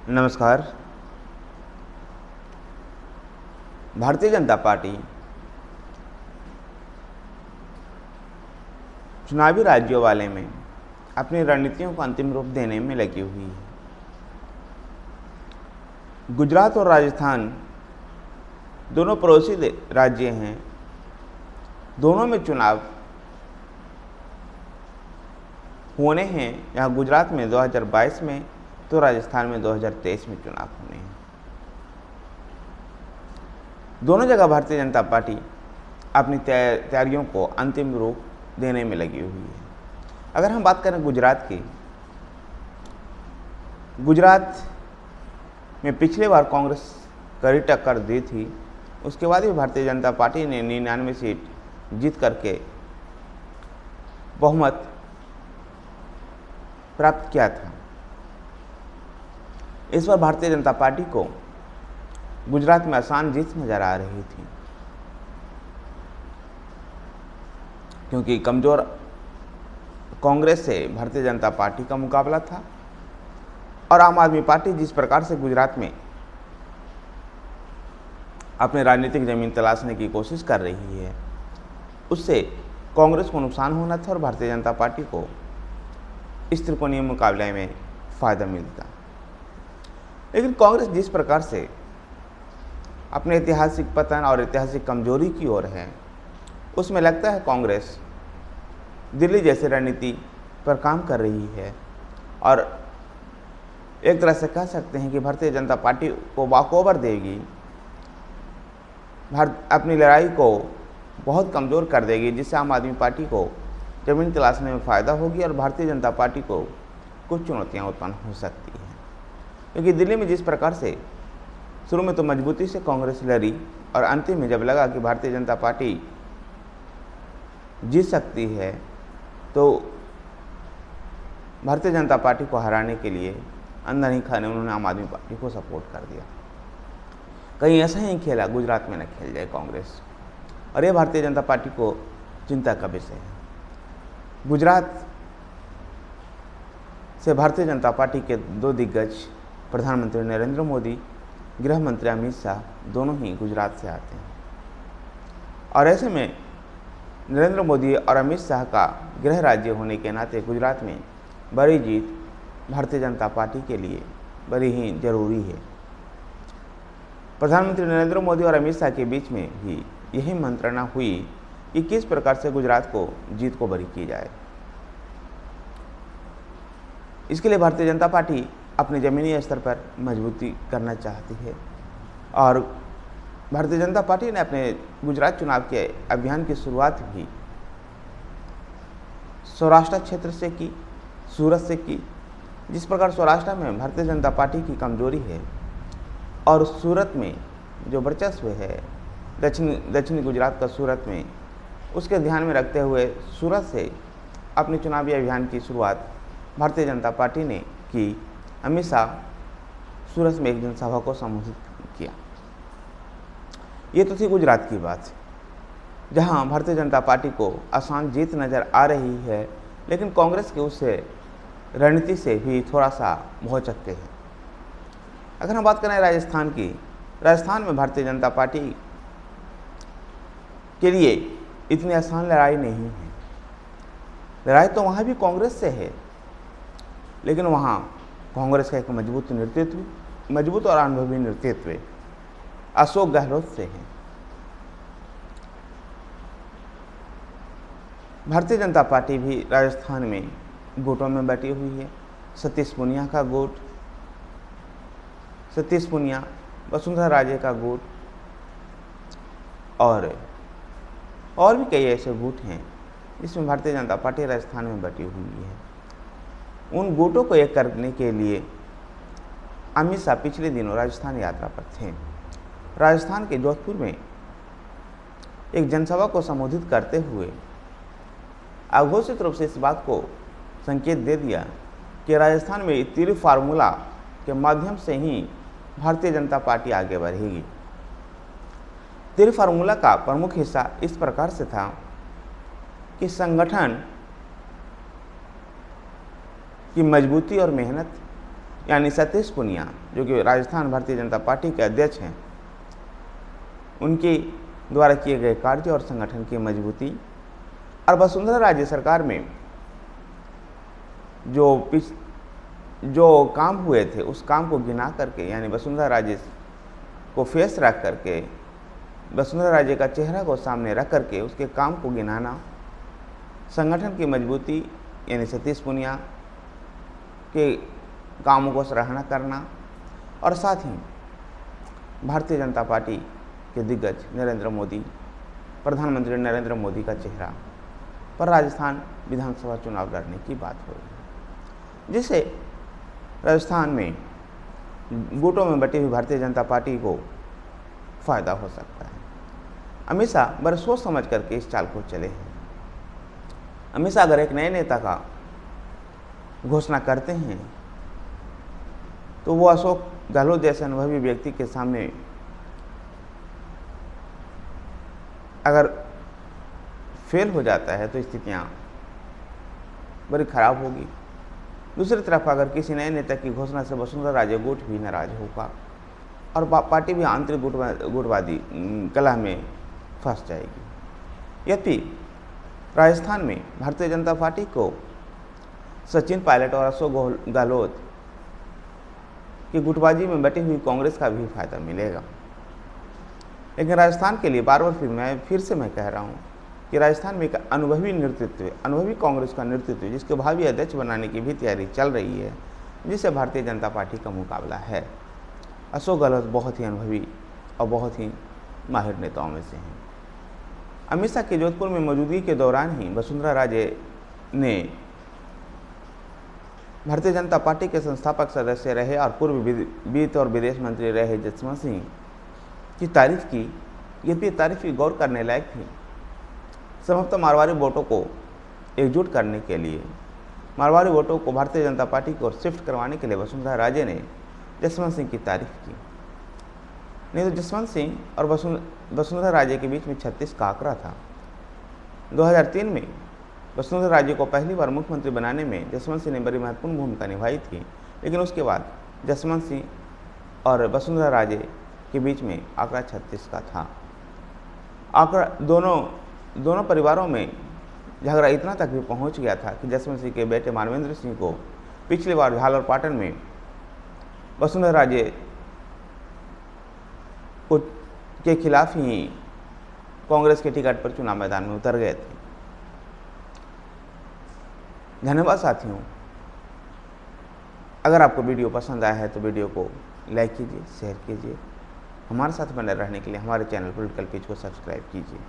नमस्कार। भारतीय जनता पार्टी चुनावी राज्यों वाले में अपनी रणनीतियों को अंतिम रूप देने में लगी हुई है। गुजरात और राजस्थान दोनों पड़ोसी राज्य हैं। दोनों में चुनाव होने हैं। यहाँ गुजरात में 2022 में तो राजस्थान में 2023 में चुनाव होने हैं। दोनों जगह भारतीय जनता पार्टी अपनी तैयारियों को अंतिम रूप देने में लगी हुई है। अगर हम बात करें गुजरात की, गुजरात में पिछले बार कांग्रेस कड़ी टक्कर दी थी। उसके बाद भी भारतीय जनता पार्टी ने 99 सीट जीत करके बहुमत प्राप्त किया था। इस बार भारतीय जनता पार्टी को गुजरात में आसान जीत नजर आ रही थी, क्योंकि कमजोर कांग्रेस से भारतीय जनता पार्टी का मुकाबला था और आम आदमी पार्टी जिस प्रकार से गुजरात में अपने राजनीतिक जमीन तलाशने की कोशिश कर रही है, उससे कांग्रेस को नुकसान होना था और भारतीय जनता पार्टी को इस त्रिकोणीय मुकाबले में फायदा मिलता। लेकिन कांग्रेस जिस प्रकार से अपने ऐतिहासिक पतन और ऐतिहासिक कमजोरी की ओर है, उसमें लगता है कांग्रेस दिल्ली जैसे रणनीति पर काम कर रही है और एक तरह से कह सकते हैं कि भारतीय जनता पार्टी को वॉकओवर देगी, अपनी लड़ाई को बहुत कमज़ोर कर देगी, जिससे आम आदमी पार्टी को जमीन तलाशने में फ़ायदा होगी और भारतीय जनता पार्टी को कुछ चुनौतियां उत्पन्न हो सकती हैं। क्योंकि दिल्ली में जिस प्रकार से शुरू में तो मजबूती से कांग्रेस लड़ी और अंतिम में जब लगा कि भारतीय जनता पार्टी जीत सकती है, तो भारतीय जनता पार्टी को हराने के लिए अंदर ही खाने उन्होंने आम आदमी पार्टी को सपोर्ट कर दिया। कहीं ऐसा ही खेला गुजरात में न खेल जाए कांग्रेस, और ये भारतीय जनता पार्टी को चिंता का विषय है। गुजरात से भारतीय जनता पार्टी के दो दिग्गज प्रधानमंत्री नरेंद्र मोदी, गृह मंत्री अमित शाह दोनों ही गुजरात से आते हैं, और ऐसे में नरेंद्र मोदी और अमित शाह का गृह राज्य होने के नाते गुजरात में बड़ी जीत भारतीय जनता पार्टी के लिए बड़ी ही जरूरी है। प्रधानमंत्री नरेंद्र मोदी और अमित शाह के बीच में भी यही मंत्रणा हुई कि किस प्रकार से गुजरात को जीत को बरी की जाए। इसके लिए भारतीय जनता पार्टी अपने ज़मीनी स्तर पर मजबूती करना चाहती है और भारतीय जनता पार्टी ने अपने गुजरात चुनाव के अभियान की शुरुआत भी सौराष्ट्र क्षेत्र से की, सूरत से की। जिस प्रकार सौराष्ट्र में भारतीय जनता पार्टी की कमजोरी है और सूरत में जो वर्चस्व है, दक्षिणी गुजरात का सूरत में, उसके ध्यान में रखते हुए सूरत से अपने चुनावी अभियान की शुरुआत भारतीय जनता पार्टी ने की। अमित शाह सूरत में एक जनसभा को संबोधित किया। ये तो थी गुजरात की बात, जहां भारतीय जनता पार्टी को आसान जीत नज़र आ रही है, लेकिन कांग्रेस के उससे रणनीति से भी थोड़ा सा भौचक्के हैं। अगर हम बात करें राजस्थान की, राजस्थान में भारतीय जनता पार्टी के लिए इतनी आसान लड़ाई नहीं है। लड़ाई तो वहाँ भी कांग्रेस से है, लेकिन वहाँ कांग्रेस का एक मजबूत और अनुभवी नेतृत्व अशोक गहलोत से है। भारतीय जनता पार्टी भी राजस्थान में गुटों में बटी हुई है। सतीश पूनिया का गुट, सतीश पूनिया, वसुंधरा राजे का गुट और भी कई ऐसे गुट हैं जिसमें भारतीय जनता पार्टी राजस्थान में बटी हुई है। उन गुटों को एक करने के लिए अमित शाह पिछले दिनों राजस्थान यात्रा पर थे। राजस्थान के जोधपुर में एक जनसभा को संबोधित करते हुए अघोषित रूप से इस बात को संकेत दे दिया कि राजस्थान में तीर फार्मूला के माध्यम से ही भारतीय जनता पार्टी आगे बढ़ेगी। तीर फार्मूला का प्रमुख हिस्सा इस प्रकार से था कि संगठन की मजबूती और मेहनत यानी सतीश पूनिया, जो कि राजस्थान भारतीय जनता पार्टी के अध्यक्ष हैं, उनके द्वारा किए गए कार्य और संगठन की मजबूती और वसुंधरा राज्य सरकार में जो काम हुए थे उस काम को गिना करके, यानी वसुंधरा राजे को फेस रख करके, वसुंधरा राजे का चेहरा को सामने रख करके उसके काम को गिनाना, संगठन की मजबूती यानी सतीश पूनिया के कामों को सराहना करना, और साथ ही भारतीय जनता पार्टी के दिग्गज नरेंद्र मोदी, प्रधानमंत्री नरेंद्र मोदी का चेहरा पर राजस्थान विधानसभा चुनाव लड़ने की बात हो रही है, जिससे राजस्थान में गुटों में बटी हुई भारतीय जनता पार्टी को फायदा हो सकता है। अमित शाह बड़े सोच समझ करके इस चाल को चले हैं। अमित शाह अगर एक नए नेता का घोषणा करते हैं तो वो अशोक गहलोत जैसे अनुभवी व्यक्ति के सामने अगर फेल हो जाता है तो स्थितियां बड़ी खराब होगी। दूसरी तरफ अगर किसी नए नेता की घोषणा से वसुंधरा राजे गुट भी नाराज होगा और पार्टी भी आंतरिक गुटवादी कलह में फंस जाएगी। यद्यपि राजस्थान में भारतीय जनता पार्टी को सचिन पायलट और अशोक गहलोत की गुटबाजी में बटी हुई कांग्रेस का भी फायदा मिलेगा, लेकिन राजस्थान के लिए बार बार फिर से मैं कह रहा हूँ कि राजस्थान में एक अनुभवी नेतृत्व, अनुभवी कांग्रेस का नेतृत्व, जिसके भावी अध्यक्ष बनाने की भी तैयारी चल रही है, जिससे भारतीय जनता पार्टी का मुकाबला है। अशोक गहलोत बहुत ही अनुभवी और बहुत ही माहिर नेताओं में से हैं। अमित शाह के जोधपुर में मौजूदगी के दौरान ही वसुंधरा राजे ने भारतीय जनता पार्टी के संस्थापक सदस्य रहे और पूर्व वित्त और विदेश मंत्री रहे जसवंत सिंह की तारीफ की। यद्यपि तारीफ की गौर करने लायक थी। संभवतः मारवाड़ी वोटों को एकजुट करने के लिए, मारवाड़ी वोटों को भारतीय जनता पार्टी की ओर शिफ्ट करवाने के लिए वसुंधरा राजे ने जसवंत सिंह की तारीफ की। नहीं तो जसवंत सिंह और वसुंधरा राजे के बीच में 36 का आंकड़ा था। 2003 में वसुंधरा राजे को पहली बार मुख्यमंत्री बनाने में जसवंत सिंह ने बड़ी महत्वपूर्ण भूमिका निभाई थी, लेकिन उसके बाद जसवंत सिंह और वसुंधरा राजे के बीच में आंकड़ा 36 का था। आंकड़ा दोनों परिवारों में झगड़ा इतना तक भी पहुंच गया था कि जसवंत सिंह के बेटे मानवेंद्र सिंह को पिछली बार झालर पाटन में वसुंधरा राजे के खिलाफ ही कांग्रेस के टिकट पर चुनाव मैदान में उतर गए थे। धन्यवाद साथियों। अगर आपको वीडियो पसंद आया है तो वीडियो को लाइक कीजिए, शेयर कीजिए। हमारे साथ बने रहने के लिए हमारे चैनल पॉलिटिकल पेज को सब्सक्राइब कीजिए।